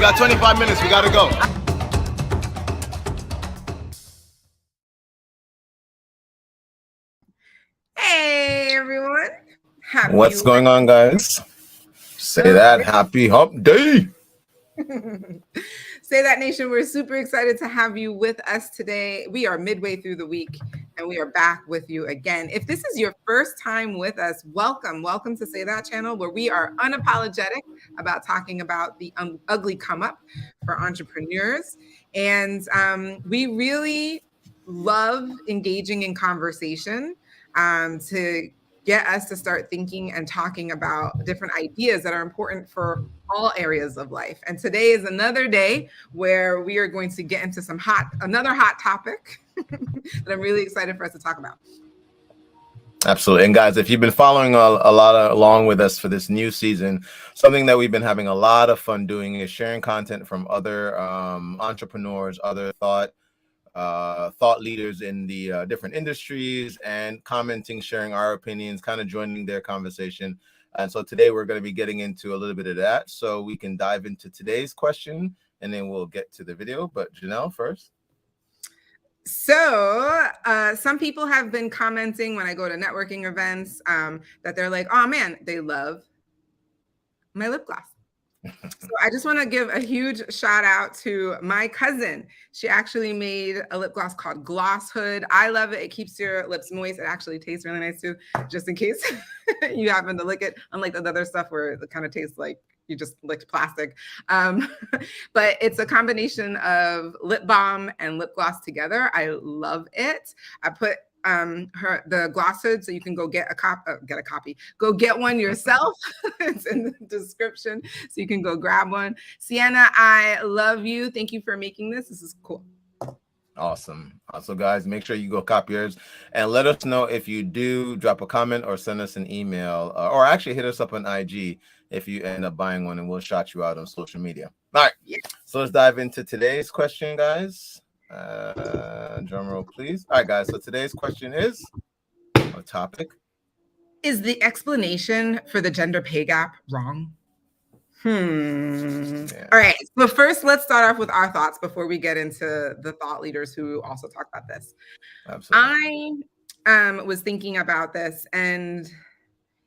got 25 minutes. We got to go. Hey, everyone. What's going on, guys? Say that. Happy Hump Day. Say that, Nation. We're super excited to have you with us today. We are midway through the week and we are back with you again. If this is your first time with us, welcome. Welcome to Say That channel, where we are unapologetic about talking about the ugly come up for entrepreneurs. And we really love engaging in conversation to get us to start thinking and talking about different ideas that are important for all areas of life. And today is another day where we are going to get into another hot topic that I'm really excited for us to talk about. Absolutely. And guys, if you've been following along with us for this new season, something that we've been having a lot of fun doing is sharing content from other entrepreneurs, other thought leaders in the different industries, and commenting, sharing our opinions, kind of joining their conversation. And so today we're going to be getting into a little bit of that, so we can dive into today's question and then we'll get to the video. But Janelle first. So some people have been commenting when I go to networking events that they're like, oh man, they love my lip gloss. So I just want to give a huge shout out to my cousin. She actually made a lip gloss called Gloss Hood. I love it. It keeps your lips moist. It actually tastes really nice too, just in case you happen to lick it, unlike the other stuff where it kind of tastes like you just licked plastic. But it's a combination of lip balm and lip gloss together. I love it. I put the Gloss Hood, so you can go get a copy. Go get one yourself. It's in the description, so you can go grab one. Sienna, I love you. Thank you for making this. This is cool. Awesome. Also, guys, make sure you go copy yours and let us know if you do. Drop a comment or send us an email, or actually hit us up on IG if you end up buying one, and we'll shout you out on social media. All right. Yeah. So let's dive into today's question, guys. Drum roll, please. All right, guys. So today's question is a topic. Is the explanation for the gender pay gap wrong? Yeah. All right. So first, let's start off with our thoughts before we get into the thought leaders who also talk about this. Absolutely. I was thinking about this, and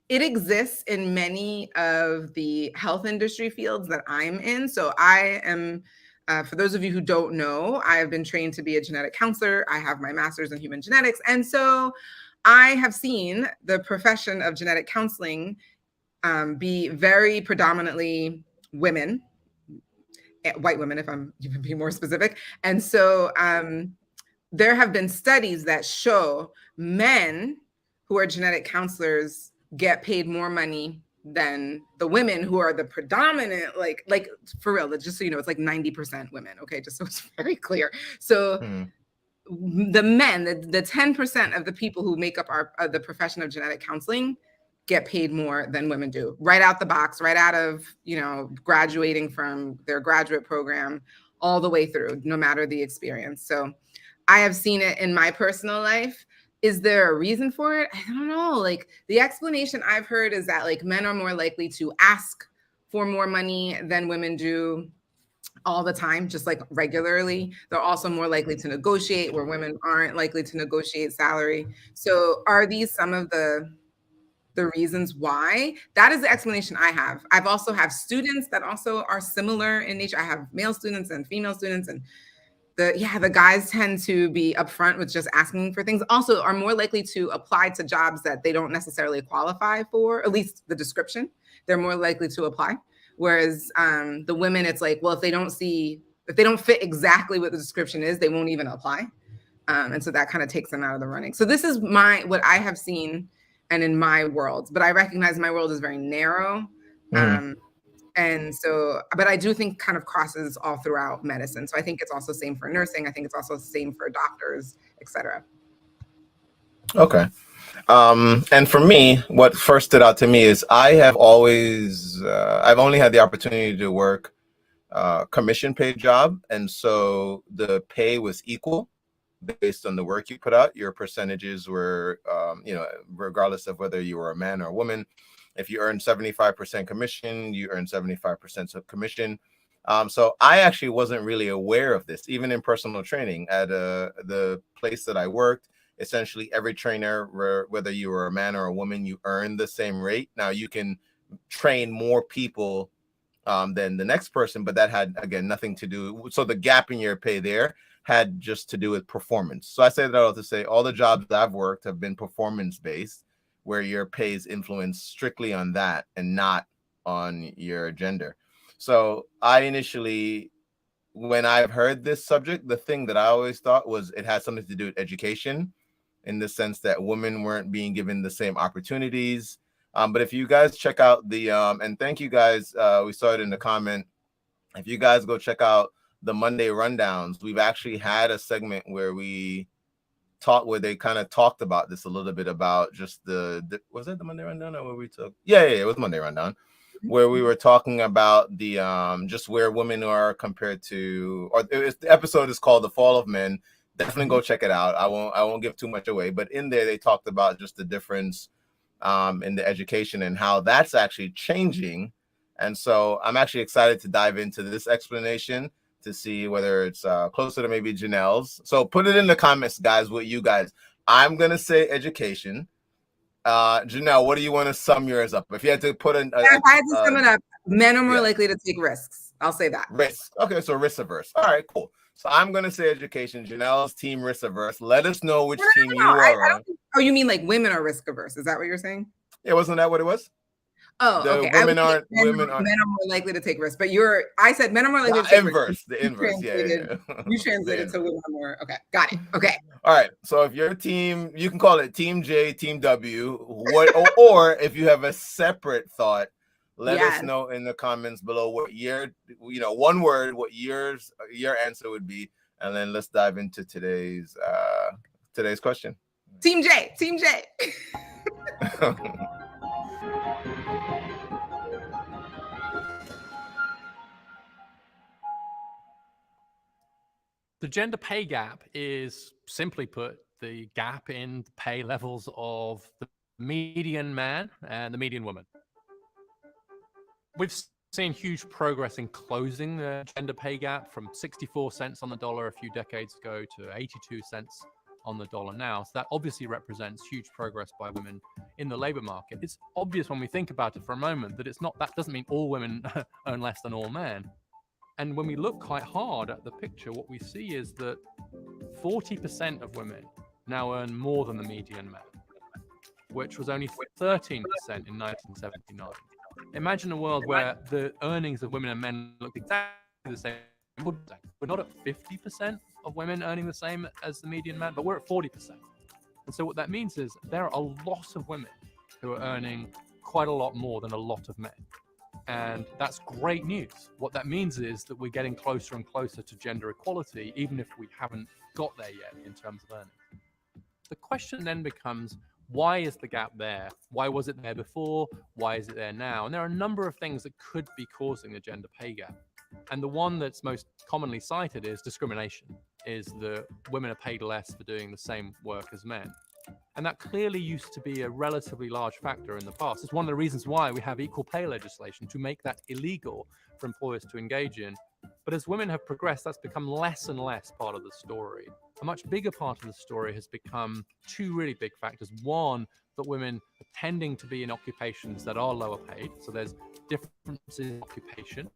it exists in many of the health industry fields that I'm in. So I am, for those of you who don't know, I have been trained to be a genetic counselor. I have my master's in human genetics. And so I have seen the profession of genetic counseling be very predominantly women, white women, if I'm even being more specific. And so there have been studies that show men who are genetic counselors get paid more money than the women who are the predominant, like for real, just so you know, it's like 90% women. Okay, just so it's very clear. So the men, the 10% of the people who make up the profession of genetic counseling get paid more than women do, right out the box, right out of, graduating from their graduate program all the way through, no matter the experience. So I have seen it in my personal life. Is there a reason for it? I don't know. Like, the explanation I've heard is that like men are more likely to ask for more money than women do all the time, just like regularly. They're also more likely to negotiate, where women aren't likely to negotiate salary. So are these some of the reasons why? That is the explanation I have. I've also have students that also are similar in nature. I have male students and female students, and the guys tend to be upfront with just asking for things. Also are more likely to apply to jobs that they don't necessarily qualify for, at least the description. They're more likely to apply. Whereas the women, it's like, well, if they don't fit exactly what the description is, they won't even apply. And so that kind of takes them out of the running. So this is what I have seen and in my world, but I recognize my world is very narrow. And so, but I do think kind of crosses all throughout medicine. So I think it's also same for nursing. I think it's also the same for doctors, et cetera. Okay. And for me, what first stood out to me is I have always, I've only had the opportunity to work commission paid job. And so the pay was equal based on the work you put out. Your percentages were, regardless of whether you were a man or a woman. If you earn 75% commission, you earn 75% of commission. So I actually wasn't really aware of this, even in personal training at the place that I worked. Essentially, every trainer, whether you were a man or a woman, you earn the same rate. Now you can train more people than the next person, but that had, again, nothing to do. So the gap in your pay there had just to do with performance. So I say that all to say all the jobs that I've worked have been performance based, where your pay is influenced strictly on that and not on your gender. So I initially, when I've heard this subject, the thing that I always thought was it had something to do with education, in the sense that women weren't being given the same opportunities. But if you guys check out the, and thank you guys, we saw it in the comment. If you guys go check out the Monday rundowns, we've actually had a segment where where they kind of talked about this a little bit, about just was it the Monday rundown or where we took? Yeah, it was Monday rundown, where we were talking about the just where women are compared to, or the episode is called "The Fall of Men." Definitely go check it out. I won't give too much away, but in there they talked about just the difference in the education and how that's actually changing. And so I'm actually excited to dive into this explanation to see whether it's closer to maybe Janelle's. So put it in the comments, guys, what you guys. I'm gonna say education. Janelle, what do you want to sum yours up? If you had to put in, if I had to sum it up, men are more likely to take risks. I'll say that. Risk. Okay, so risk averse. All right, cool. So I'm gonna say education. Janelle's team risk averse. Let us know which team you are on. Oh, you mean like women are risk averse? Is that what you're saying? Yeah, wasn't that what it was? Oh, okay. Men are more likely to take risks, but I said men are more likely to take risks. The inverse. Yeah. You translated to women are more. Okay, got it. Okay. All right. So if your team, you can call it Team J, Team W, or if you have a separate thought, let us know in the comments below what one word, what your answer would be, and then let's dive into today's question. Team J. Team J. The gender pay gap is, simply put, the gap in pay levels of the median man and the median woman. We've seen huge progress in closing the gender pay gap from 64 cents on the dollar a few decades ago to 82 cents on the dollar now. So that obviously represents huge progress by women in the labor market. It's obvious when we think about it for a moment that that doesn't mean all women earn less than all men. And when we look quite hard at the picture, what we see is that 40% of women now earn more than the median man, which was only 13% in 1979. Imagine a world where the earnings of women and men look exactly the same. We're not at 50% of women earning the same as the median man, but we're at 40%. And so what that means is there are a lot of women who are earning quite a lot more than a lot of men. And that's great news. What that means is that we're getting closer and closer to gender equality, even if we haven't got there yet in terms of earnings. The question then becomes, why is the gap there? Why was it there before? Why is it there now? And there are a number of things that could be causing the gender pay gap. And the one that's most commonly cited is discrimination, is that women are paid less for doing the same work as men. And that clearly used to be a relatively large factor in the past. It's one of the reasons why we have equal pay legislation, to make that illegal for employers to engage in. But as women have progressed, that's become less and less part of the story. A much bigger part of the story has become two really big factors. One, that women are tending to be in occupations that are lower paid. So there's differences in occupation,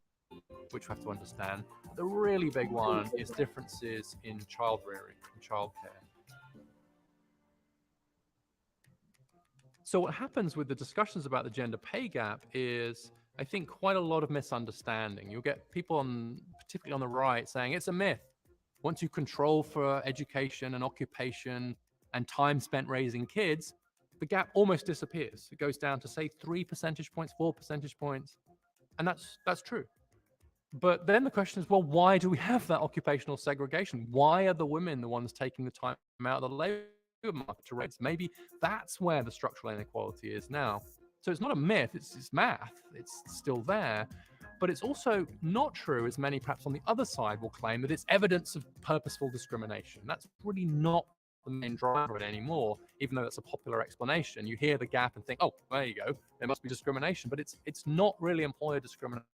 which we have to understand. The really big one is differences in child rearing and childcare. So what happens with the discussions about the gender pay gap is, I think, quite a lot of misunderstanding. You'll get people particularly on the right, saying it's a myth. Once you control for education and occupation and time spent raising kids, the gap almost disappears. It goes down to, say, 3 percentage points, 4 percentage points. And that's true. But then the question is, well, why do we have that occupational segregation? Why are the women the ones taking the time out of the labor market to raise? Maybe that's where the structural inequality is now. So it's not a myth, it's math, it's still there. But it's also not true, as many perhaps on the other side will claim, that it's evidence of purposeful discrimination. That's really not the main driver of it anymore, even though that's a popular explanation. You hear the gap and think, oh, there you go, there must be discrimination. But it's not really employer discrimination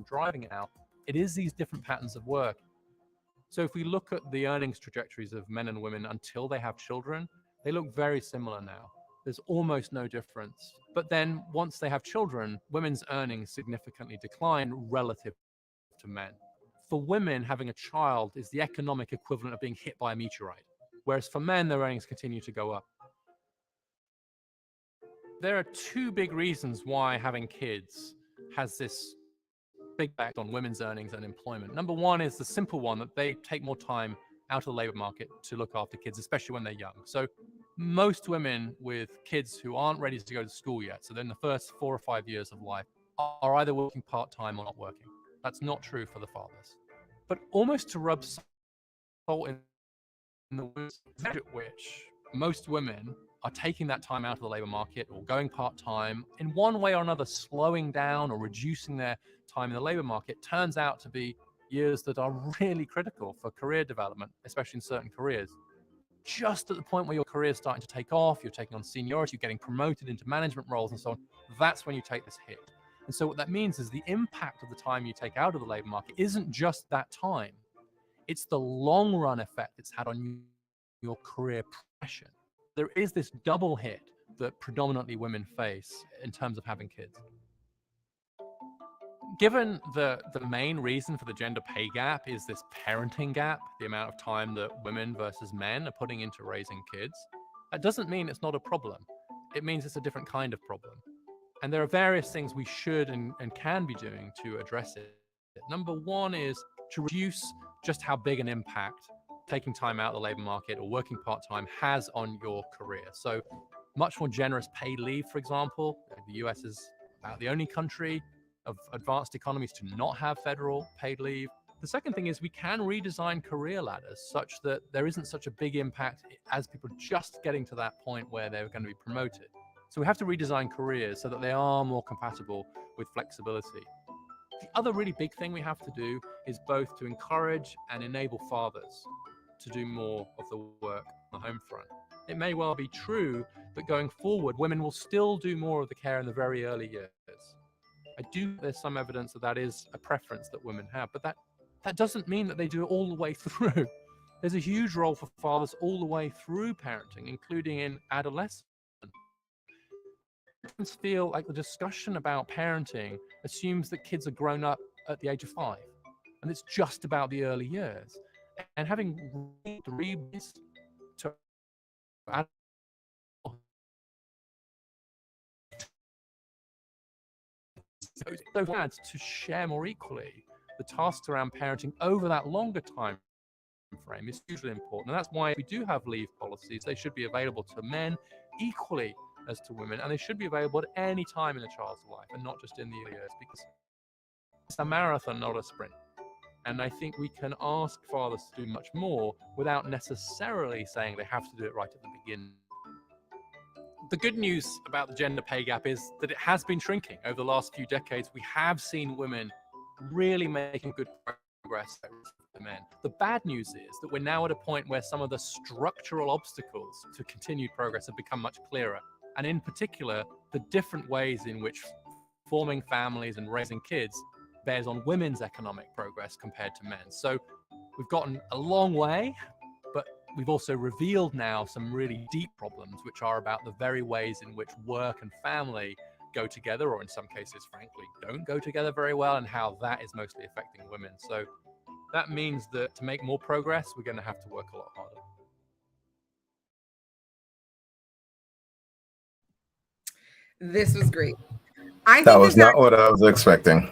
driving it now. it is these different patterns of work. So if we look at the earnings trajectories of men and women until they have children, they look very similar now. There's almost no difference. But then once they have children, women's earnings significantly decline relative to men. For women, having a child is the economic equivalent of being hit by a meteorite, whereas for men, their earnings continue to go up. There are two big reasons why having kids has this big effect on women's earnings and employment. Number one is the simple one that they take more time out of the labor market to look after kids, especially when they're young. So most women with kids who aren't ready to go to school yet, so they're in the first 4 or 5 years of life, are either working part-time or not working. That's not true for the fathers. But almost to rub salt in the wound, at which most women are taking that time out of the labor market or going part-time, in one way or another slowing down or reducing their time in the labor market, turns out to be years that are really critical for career development, especially in certain careers. Just at the point where your career is starting to take off, you're taking on seniority, you're getting promoted into management roles and so on, that's when you take this hit. And so what that means is the impact of the time you take out of the labor market isn't just that time, it's the long run effect it's had on your career progression. There is this double hit that predominantly women face in terms of having kids. Given the main reason for the gender pay gap is this parenting gap, the amount of time that women versus men are putting into raising kids, that doesn't mean it's not a problem. It means it's a different kind of problem. And there are various things we should and can be doing to address it. Number one is to reduce just how big an impact taking time out of the labor market or working part-time has on your career. So much more generous paid leave, for example. The US is about the only country of advanced economies to not have federal paid leave. The second thing is we can redesign career ladders such that there isn't such a big impact as people just getting to that point where they're going to be promoted. So we have to redesign careers so that they are more compatible with flexibility. The other really big thing we have to do is both to encourage and enable fathers to do more of the work on the home front. It may well be true that going forward, women will still do more of the care in the very early years. There's some evidence that that is a preference that women have, but that doesn't mean that they do it all the way through. There's a huge role for fathers all the way through parenting, including in adolescence. I feel like the discussion about parenting assumes that kids are grown up at the age of 5, and it's just about the early years. And having Reeves to those dads to share more equally the tasks around parenting over that longer time frame is hugely important. And that's why if we do have leave policies, they should be available to men equally as to women, and they should be available at any time in a child's life and not just in the early years, because it's a marathon, not a sprint. And I think we can ask fathers to do much more without necessarily saying they have to do it right at the beginning. The good news about the gender pay gap is that it has been shrinking over the last few decades. We have seen women really making good progress to men. The bad news is that we're now at a point where some of the structural obstacles to continued progress have become much clearer. And in particular, the different ways in which forming families and raising kids bears on women's economic progress compared to men. So we've gotten a long way, but we've also revealed now some really deep problems, which are about the very ways in which work and family go together, or in some cases, frankly, don't go together very well, and how that is mostly affecting women. So that means that to make more progress, we're going to have to work a lot harder. This was great. That was not what I was expecting.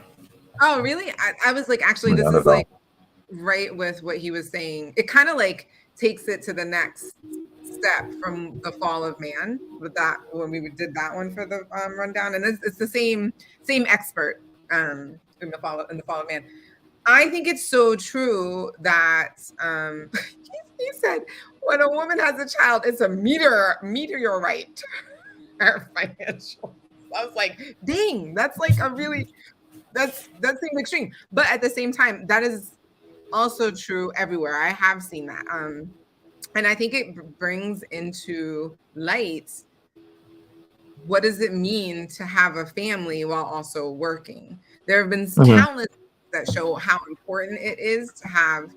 Oh, really? I was like, actually, this is like right with what he was saying. It kind of like takes it to the next step from the fall of man with that, when we did that one for the rundown. And it's the same expert in the fall of man. I think it's so true that he said when a woman has a child, it's a meteorite. Her financial. I was like, dang, that's like a really that seems extreme. But at the same time, that is also true everywhere. I have seen that. And I think it brings into light what does it mean to have a family while also working. There have been countless that show how important it is to have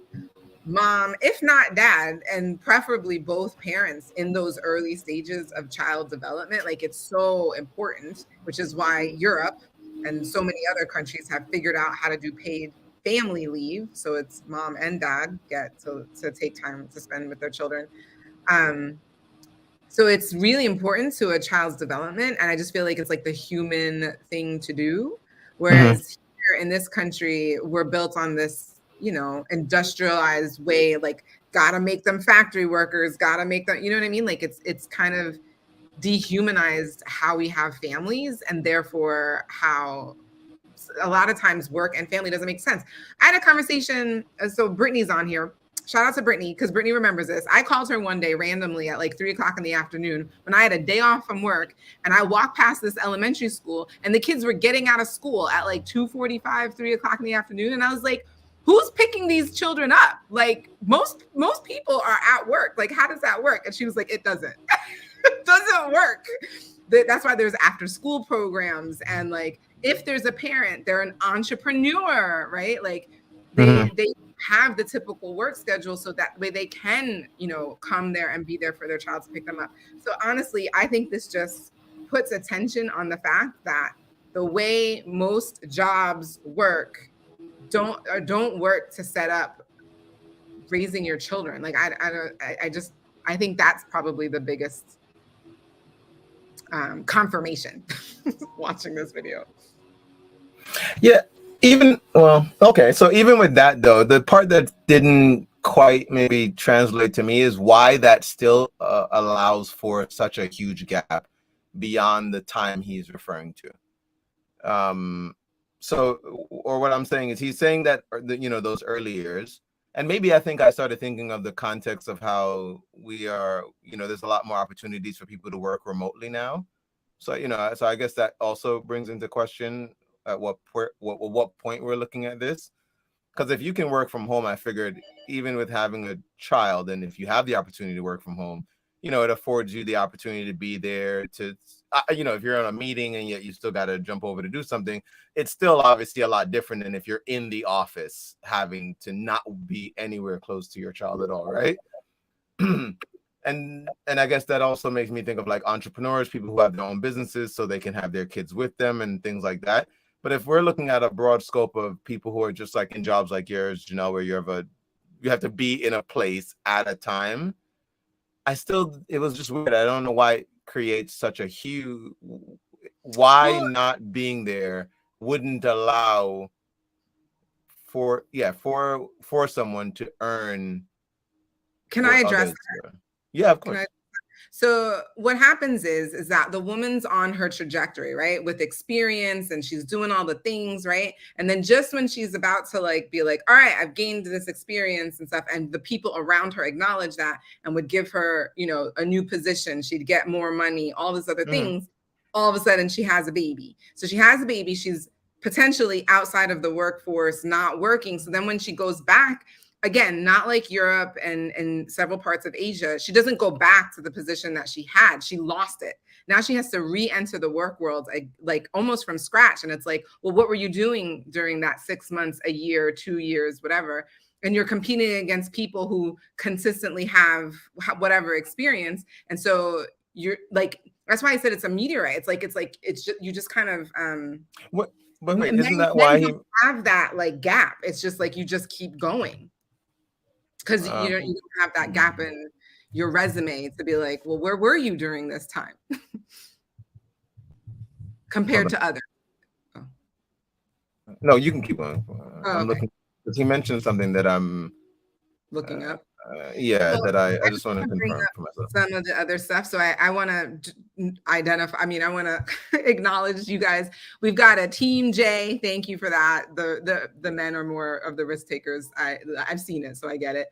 mom, if not dad, and preferably both parents in those early stages of child development. Like, it's so important, which is why Europe and so many other countries have figured out how to do paid family leave. So it's mom and dad get to take time to spend with their children. So it's really important to a child's development. And I just feel like it's like the human thing to do. Whereas here in this country, we're built on this, you know, industrialized way, like, gotta make them factory workers, gotta make them, you know what I mean? Like, it's kind of dehumanized how we have families, and therefore how a lot of times work and family doesn't make sense. I had a conversation, so Brittany's on here. Shout out to Brittany, because Brittany remembers this. I called her one day randomly at like 3 o'clock in the afternoon when I had a day off from work, and I walked past this elementary school, and the kids were getting out of school at like 2:45, 3 o'clock in the afternoon. And I was like, who's picking these children up? Like, most people are at work. Like, how does that work? And she was like, it doesn't. It doesn't work. That's why there's after school programs. And like, if there's a parent, they're an entrepreneur, right? Like, they have the typical work schedule, so that way they can, you know, come there and be there for their child to pick them up. So honestly, I think this just puts attention on the fact that the way most jobs work don't work to set up raising your children. Like, I think that's probably the biggest confirmation watching this video. Yeah. Okay. So even with that, though, the part that didn't quite maybe translate to me is why that still allows for such a huge gap beyond the time he's referring to. So, or what I'm saying is, he's saying that, you know, those early years, and maybe I think I started thinking of the context of how we are, you know, there's a lot more opportunities for people to work remotely now. So, you know, so I guess that also brings into question at what point we're looking at this. Because if you can work from home, I figured even with having a child, and if you have the opportunity to work from home, you know, it affords you the opportunity to be there to, you know, if you're on a meeting and yet you still got to jump over to do something, it's still obviously a lot different than if you're in the office having to not be anywhere close to your child at all, right? And I guess that also makes me think of like entrepreneurs, people who have their own businesses so they can have their kids with them and things like that. But if we're looking at a broad scope of people who are just like in jobs like yours, you know, where you have to be in a place at a time, it was just weird. I don't know why it creates such a huge, not being there wouldn't allow for someone to earn. Can I address that? Yeah, of course. So what happens is that the woman's on her trajectory, right? With experience, and she's doing all the things, right? And then just when she's about to like be like, all right, I've gained this experience and stuff, and the people around her acknowledge that and would give her, you know, a new position, she'd get more money, all these other things, all of a sudden she has a baby. So she has a baby, she's potentially outside of the workforce, not working. So then when she goes back, again, not like Europe and several parts of Asia, she doesn't go back to the position that she had. She lost it. Now she has to re-enter the work world, like almost from scratch. And it's like, well, what were you doing during that 6 months, a year, 2 years, whatever? And you're competing against people who consistently have whatever experience. And so you're like, that's why I said it's a meteorite. It's just, you just kind of, what? But wait, isn't that why he have that like gap? It's just like, you just keep going. Because you don't have that gap in your resume to be like, well, where were you during this time compared to others? Oh. No, you can keep going. I'm okay. looking, because he mentioned something that I'm looking up. That I just want to confirm for myself. Some of the other stuff. So I want to identify, I want to acknowledge you guys. We've got a Team J. Thank you for that. The men are more of the risk takers. I've seen it, so I get it.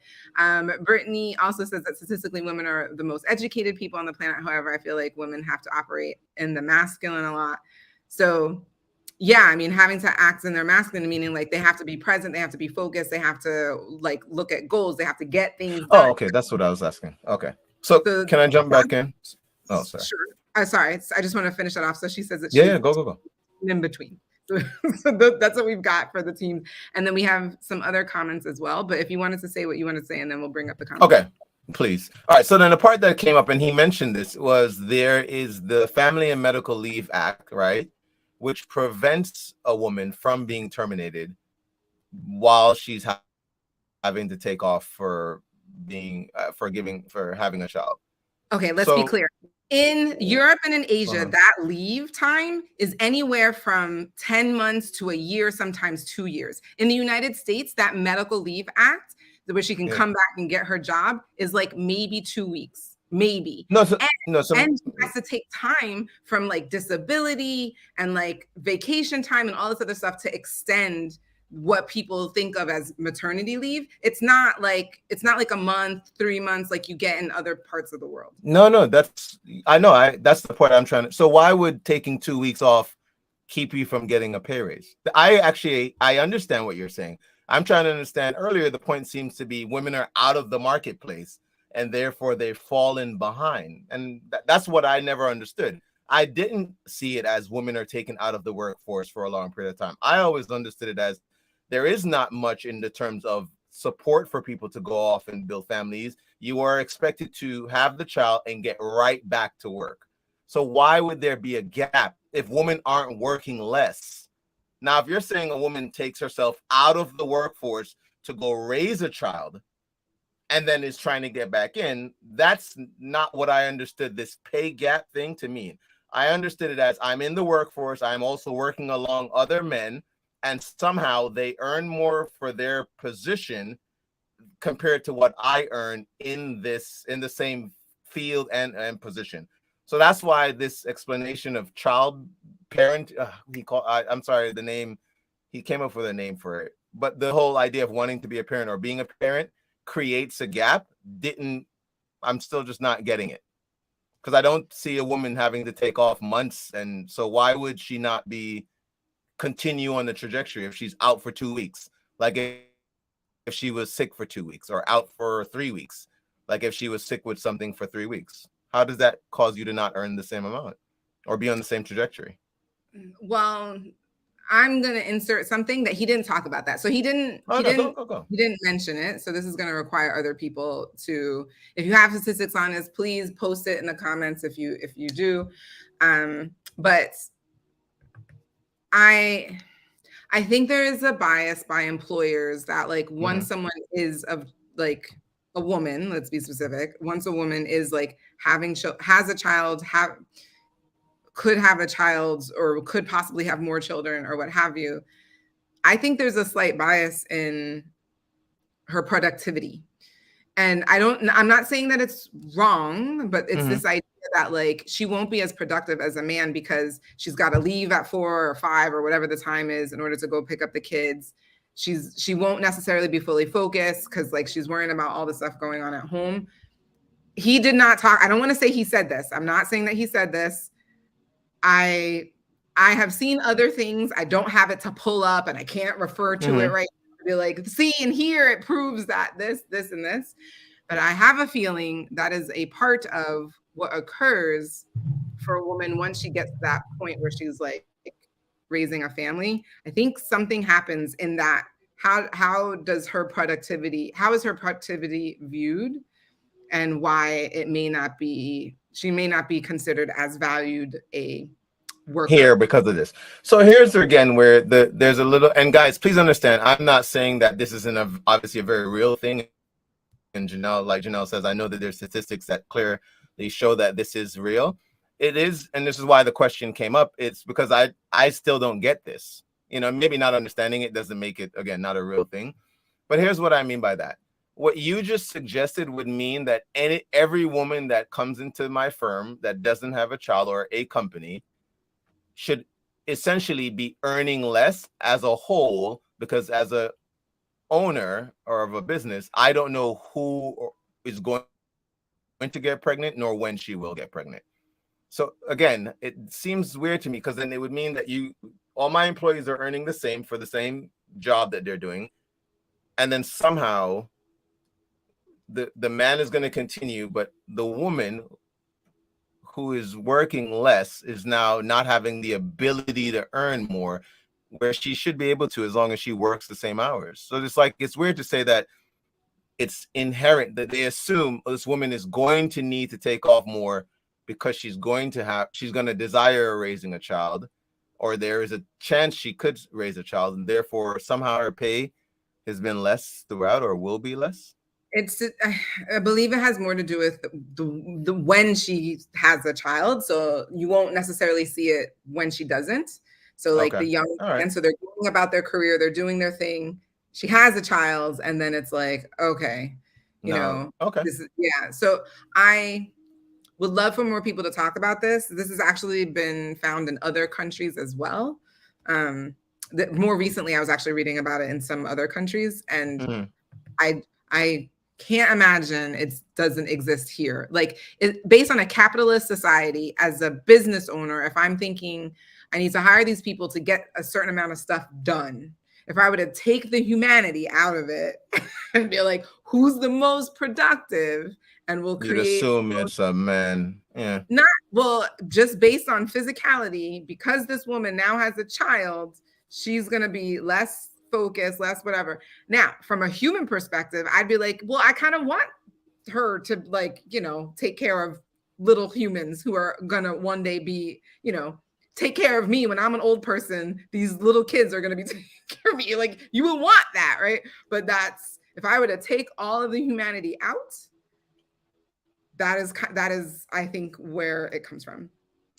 Brittany also says that statistically women are the most educated people on the planet. However, I feel like women have to operate in the masculine a lot. So yeah, having to act in their masculine, meaning like they have to be present, they have to be focused, they have to like look at goals, they have to get things done. Oh, okay, that's what I was asking. Okay, so can I jump back in? Oh, sorry. Sure. Sorry, I just want to finish that off. So she says that go. in between. That's what we've got for the team. And then we have some other comments as well. But if you wanted to say what you want to say, and then we'll bring up the comments. Okay, please. All right. So then the part that came up, and he mentioned this, was there is the Family and Medical Leave Act, right, which prevents a woman from being terminated while she's having to take off for being for having a child. Okay, let's be clear. In Europe and in Asia, that leave time is anywhere from 10 months to a year, sometimes 2 years. In the United States, that Medical Leave Act, where she can come back and get her job, is like maybe 2 weeks, maybe. And she has to take time from like disability and like vacation time and all this other stuff to extend what people think of as maternity leave. It's not like a month, 3 months like you get in other parts of the world. No, that's the point I'm trying to. So why would taking 2 weeks off keep you from getting a pay raise? I understand what you're saying. I'm trying to understand. Earlier, the point seems to be women are out of the marketplace and therefore they've fallen behind. And that's what I never understood. I didn't see it as women are taken out of the workforce for a long period of time. I always understood it as there is not much in the terms of support for people to go off and build families. You are expected to have the child and get right back to work. So why would there be a gap if women aren't working less? Now, if you're saying a woman takes herself out of the workforce to go raise a child and then is trying to get back in, that's not what I understood this pay gap thing to mean. I understood it as I'm in the workforce. I'm also working along other men, and somehow they earn more for their position compared to what I earn in the same field and position. So that's why this explanation of child parent, I'm sorry, the name, he came up with a name for it, but the whole idea of wanting to be a parent or being a parent creates a gap. I'm still just not getting it, because I don't see a woman having to take off months. And so why would she not continue on the trajectory if she's out for 2 weeks? Like if she was sick for 2 weeks, or out for 3 weeks, like if she was sick with something for 3 weeks, how does that cause you to not earn the same amount or be on the same trajectory? Well, I'm going to insert something that he didn't talk about that. So he didn't mention it. So this is going to require other people to, if you have statistics on this, please post it in the comments if you do. But I think there is a bias by employers that like once someone is like a woman, let's be specific, once a woman is like has a child, could have a child, or could possibly have more children or what have you, I think there's a slight bias in her productivity. And I'm not saying that it's wrong, but it's this idea that like she won't be as productive as a man because she's got to leave at 4 or 5 or whatever the time is in order to go pick up the kids. She won't necessarily be fully focused because like she's worrying about all the stuff going on at home. He did not talk. I don't want to say he said this. I'm not saying that he said this. I have seen other things. I don't have it to pull up and I can't refer to it right now. Be like, see, and here it proves that this, and this. But I have a feeling that is a part of what occurs for a woman once she gets to that point where she's like raising a family. I think something happens in that. How is her productivity viewed, and why she may not be considered as valued a worker here because of this. So here's again where there's a little, and guys, please understand, I'm not saying that this isn't obviously a very real thing. And Janelle, like Janelle says, I know that there's statistics that clearly show that this is real. It is, and this is why the question came up. It's because I still don't get this. You know, maybe not understanding it doesn't make it, again, not a real thing. But here's what I mean by that. What you just suggested would mean that every woman that comes into my firm that doesn't have a child or a company should essentially be earning less as a whole, because as a owner or of a business, I don't know who is going to get pregnant nor when she will get pregnant. So again, it seems weird to me, because then it would mean that all my employees are earning the same for the same job that they're doing, and then somehow the man is going to continue, but the woman who is working less is now not having the ability to earn more where she should be able to, as long as she works the same hours. So it's like, it's weird to say that it's inherent that they assume this woman is going to need to take off more because she's going to desire raising a child, or there is a chance she could raise a child, and therefore somehow her pay has been less throughout, or will be less. I believe it has more to do with the when she has a child. So you won't necessarily see it when she doesn't. So like the young, and so they're going about their career, they're doing their thing. She has a child, and then it's like, okay, you know, So I would love for more people to talk about this. This has actually been found in other countries as well. More recently, I was actually reading about it in some other countries, and I can't imagine it doesn't exist here. Like, based on a capitalist society, as a business owner, if I'm thinking I need to hire these people to get a certain amount of stuff done, if I were to take the humanity out of it and be like, who's the most productive, and we'll create. You'd assume it's a man. Yeah. Just based on physicality, because this woman now has a child, she's gonna be less focused, less whatever. Now, from a human perspective, I'd be like, well, I kind of want her to, like, you know, take care of little humans who are gonna one day be, you know, take care of me when I'm an old person. These little kids are gonna be taking care of me. Like, you would want that, right? But that's, if I were to take all of the humanity out, that is, I think, where it comes from.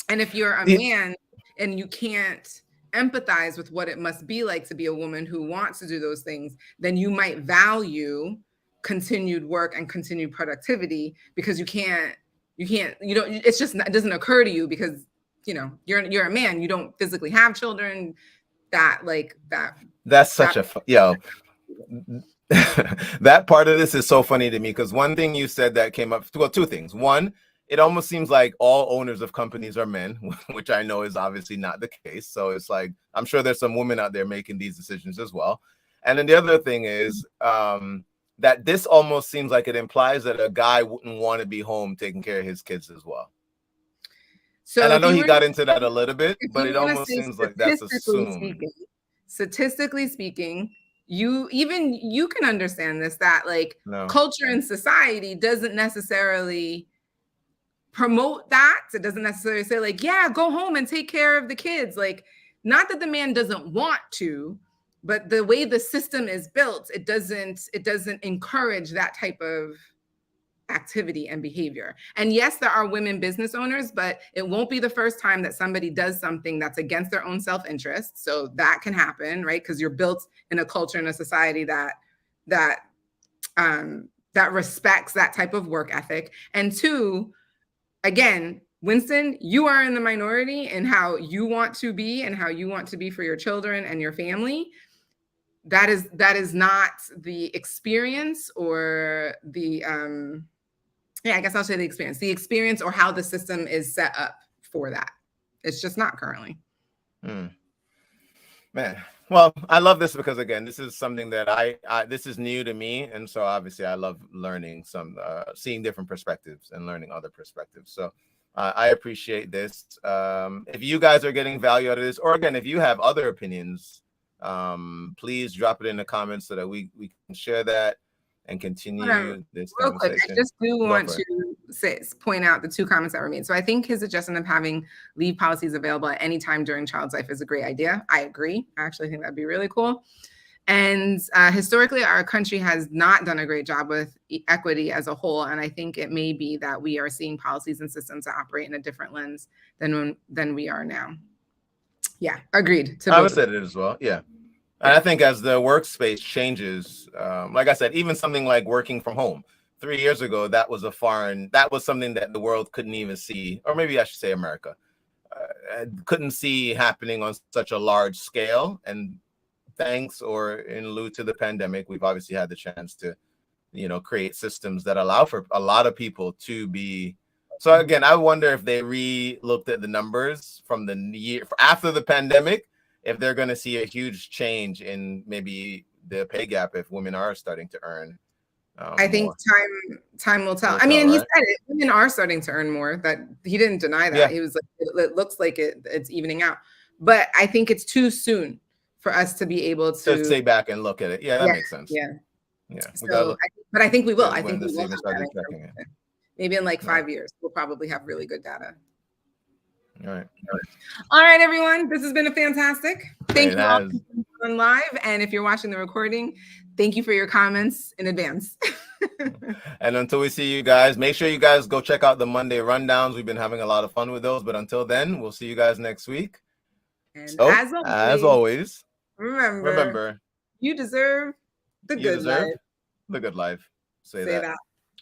And if you're a man and you can't empathize with what it must be like to be a woman who wants to do those things, then you might value continued work and continued productivity, because it doesn't occur to you, because, you know, you're a man, you don't physically have children. That's such a that part of this is so funny to me, because one thing you said that came up, well, two things. One, it almost seems like all owners of companies are men, which I know is obviously not the case. So it's like, I'm sure there's some women out there making these decisions as well. And then the other thing is that this almost seems like it implies that a guy wouldn't want to be home taking care of his kids as well. So, and I know he got into that a little bit, but it almost seems like that's assumed. Statistically speaking, you can understand this, that like culture and society doesn't necessarily promote that. It doesn't necessarily say like, yeah, go home and take care of the kids. Like, not that the man doesn't want to, but the way the system is built, it doesn't encourage that type of activity and behavior. And yes, there are women business owners, but it won't be the first time that somebody does something that's against their own self-interest. So that can happen, right? Because you're built in a culture and a society that respects that type of work ethic. And two, again, Winston, you are in the minority in how you want to be and how you want to be for your children and your family. That is not the experience, or the I guess I'll say the experience or how the system is set up for that. It's just not currently. Man, well, I love this because, again, this is something that this is new to me, and so obviously I love learning seeing different perspectives and learning other perspectives. So I appreciate this. If you guys are getting value out of this, or again, if you have other opinions, please drop it in the comments so that we can share that and continue this real conversation. Quick, I just do want to point out the two comments that were made. So I think his suggestion of having leave policies available at any time during child's life is a great idea. I agree. I actually think that'd be really cool. And historically, our country has not done a great job with equity as a whole. And I think it may be that we are seeing policies and systems that operate in a different lens than we are now. Yeah, agreed. I would say it as well. Yeah. And I think as the workspace changes, like I said, even something like working from home 3 years ago, that was something that the world couldn't even see, or maybe I should say America couldn't see happening on such a large scale. And thanks, or in lieu to the pandemic, we've obviously had the chance to, create systems that allow for a lot of people to be. So again, I wonder if they re-looked at the numbers from the year after the pandemic, if they're going to see a huge change in maybe the pay gap if women are starting to earn. I think time will tell. I mean, and he said it. Women are starting to earn more. That he didn't deny that. Yeah. He was like, it looks like it's evening out. But I think it's too soon. for us to be able to to stay back and look at it. Yeah, that makes sense. Yeah. Yeah. We So, gotta look but I think we will. at I when think we this will even have started that checking it. information. Maybe in like 5 years, we'll probably have really good data. All right. All right, everyone. This has been a fantastic. Thank you all has. for being on live. And if you're watching the recording, thank you for your comments in advance. And until we see you guys, make sure you guys go check out the Monday rundowns. We've been having a lot of fun with those. But until then, we'll see you guys next week. And So, as always, remember, you deserve the good life. the good life. Say that.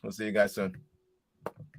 We'll see you guys soon.